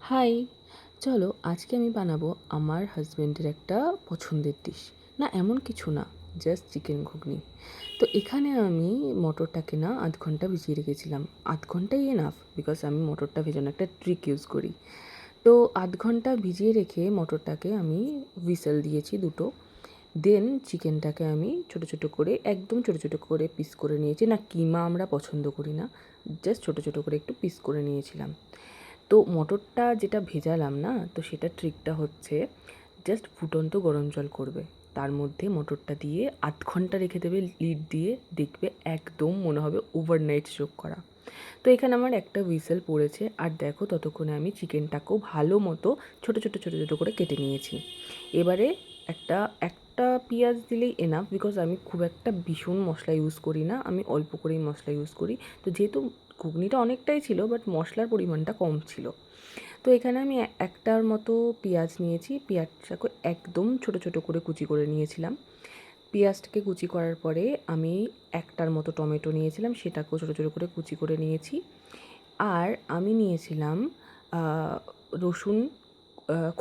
High, চলো আজকে আমি বানাবো আমার হাজব্যান্ডের একটা পছন্দের ডিশ। না এমন কিছু না, জাস্ট চিকেন ঘুগনি। তো এখানে আমি মটরটাকে না 0.5 ঘন্টা ভিজিয়ে রেখেছিলাম। 0.5 ঘন্টাই এনাফ, বিকজ আমি মটরটা ভেজানোর একটা ট্রিক ইউজ করি। তো 0.5 ঘন্টা ভিজিয়ে রেখে মটরটাকে আমি হুইসেল দিয়েছি দুটো। দেন চিকেনটাকে আমি ছোটো ছোটো করে, একদম ছোটো ছোটো করে পিস করে নিয়েছি। না কিমা আমরা পছন্দ করি না, জাস্ট ছোটো ছোটো করে একটু পিস করে নিয়েছিলাম। তো মটরটা যেটা ভেজালাম না, তো সেটা ট্রিকটা হচ্ছে জাস্ট ফুটন্ত গরম জল করবে, তার মধ্যে মটরটা দিয়ে 0.5 ঘন্টা রেখে দেবে লিড দিয়ে, দেখবে একদম মনে হবে ওভারনাইট সোক করা। তো এখানে আমার একটা হুইসেল পড়েছে, আর দেখো ততক্ষণে আমি চিকেনটাকেও ভালো মতো ছোটো ছোটো ছোটো ছোটো করে কেটে নিয়েছি। এবারে একটা একটা পেঁয়াজ দিলেই এনাফ, বিকজ আমি খুব একটা ভীষণ মশলা ইউজ করি না, আমি অল্প করেই মশলা ইউজ করি। তো যেহেতু ঘুগনিটা অনেকটাই ছিল, বাট মশলার পরিমাণটা কম ছিল। তো এখানে আমি একটার মতো পেঁয়াজ নিয়েছি, পেঁয়াজটাকে একদম ছোটো ছোটো করে কুচি করে নিয়েছিলাম। পেঁয়াজটাকে কুচি করার পরে আমি একটার মতো টমেটো নিয়েছিলাম, সেটাকেও ছোটো ছোটো করে কুচি করে নিয়েছি। আর আমি নিয়েছিলাম রসুন,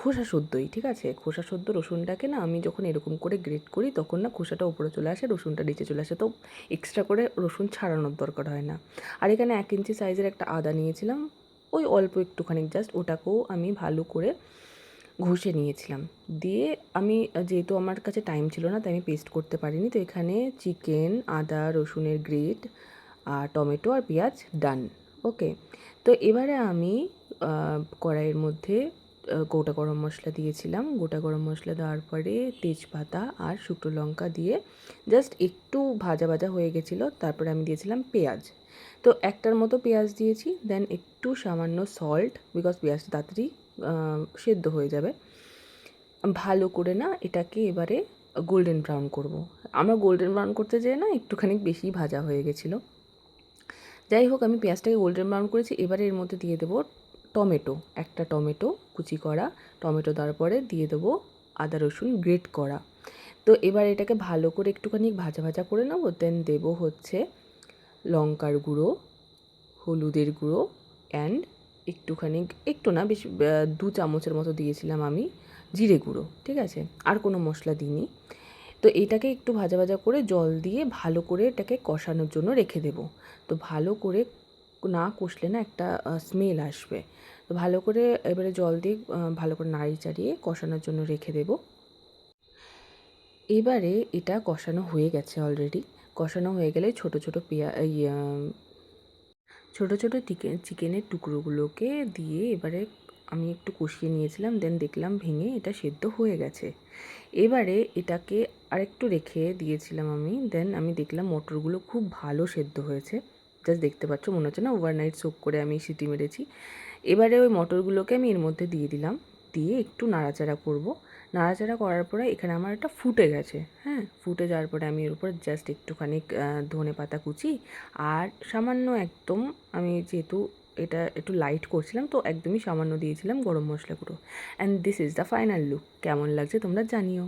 খোসা সদ্যই, ঠিক আছে, খোসা সদ্য রসুনটাকে না আমি যখন এরকম করে গ্রেট করি তখন না খোসাটা উপরে চলে আসে, রসুনটা নিচে চলে আসে, তো এক্সট্রা করে রসুন ছাড়ানোর দরকার হয় না। আর এখানে 1 ইঞ্চি সাইজের একটা আদা নিয়েছিলাম, ওই অল্প একটুখানি জাস্ট, ওটাকেও আমি ভালো করে ঘষে নিয়েছিলাম। দিয়ে আমি, যেহেতু আমার কাছে টাইম ছিল না তাই আমি পেস্ট করতে পারিনি, তো এখানে চিকেন, আদা রসুনের গ্রেট, আর টমেটো আর পেঁয়াজ ডান। ওকে, তো এবারে আমি কড়াইয়ের মধ্যে গোটা গরম মশলা দিয়েছিলাম। গোটা গরম মশলা দেওয়ার পরে তেজপাতা আর শুকনো লঙ্কা দিয়ে জাস্ট একটু ভাজা ভাজা হয়ে গেছিলো, তারপরে আমি দিয়েছিলাম পেঁয়াজ। তো একটার মতো পেঁয়াজ দিয়েছি, দেন একটু সামান্য সল্ট, বিকজ পেঁয়াজটা তাড়াতাড়ি সেদ্ধ হয়ে যাবে। ভালো করে না এটাকে এবারে গোল্ডেন ব্রাউন করব। আমরা গোল্ডেন ব্রাউন করতে যেয়ে না একটুখানি বেশি ভাজা হয়ে গেছিলো। যাই হোক, আমি পেঁয়াজটাকে গোল্ডেন ব্রাউন করেছি। এবারে এর মধ্যে দিয়ে দেবো টমেটো, একটা টমেটো কুচি করা। টমেটো দেওয়ার পরে দিয়ে দেবো আদা রসুন গ্রেট করা। তো এবার এটাকে ভালো করে একটুখানি ভাজা ভাজা করে নেবো। দেন দেবো হচ্ছে লঙ্কার গুঁড়ো, হলুদের গুঁড়ো, অ্যান্ড একটুখানি, একটু না বেশ 2 চামচের মতো দিয়েছিলাম আমি জিরে গুঁড়ো, ঠিক আছে, আর কোনো মশলা দিইনি। তো এটাকে একটু ভাজা ভাজা করে জল দিয়ে ভালো করে এটাকে কষানোর জন্য রেখে দেব। তো ভালো করে না কষলে না একটা স্মেল আসবে। তো ভালো করে এবারে জল দিয়ে ভালো করে নাড়িয়ে চাড়িয়ে কষানোর জন্য রেখে দেব। এবারে এটা কষানো হয়ে গেছে অলরেডি। কষানো হয়ে গেলে ছোটো ছোটো ছোটো ছোটো চিকেনের টুকরোগুলোকে দিয়ে এবারে আমি একটু কষিয়ে নিয়েছিলাম। দেন দেখলাম ভেঙে এটা সেদ্ধ হয়ে গেছে। এবারে এটাকে আরেকটু রেখে দিয়েছিলাম আমি। দেন আমি দেখলাম মটরগুলো খুব ভালো সেদ্ধ হয়েছে। জাস্ট দেখতে পাচ্ছ, মনে হচ্ছে না ওভারনাইট সোক করে আমি সিটি মেরেছি। এবারে ওই মটরগুলোকে আমি এর মধ্যে দিয়ে দিলাম, দিয়ে একটু নাড়াচাড়া করব। নাড়াচাড়া করার পরে এখানে আমার এটা ফুটে গেছে। হ্যাঁ, ফুটে যাওয়ার পরে আমি এর উপর জাস্ট একটুখানি ধনেপাতা কুচি আর সামান্য একদম, আমি যেহেতু এটা একটু লাইট করছিলাম তো একদমই সামান্য দিয়েছিলাম গরম মশলা গুঁড়ো। And this is the final look. কেমন লাগছে তোমরা জানিও।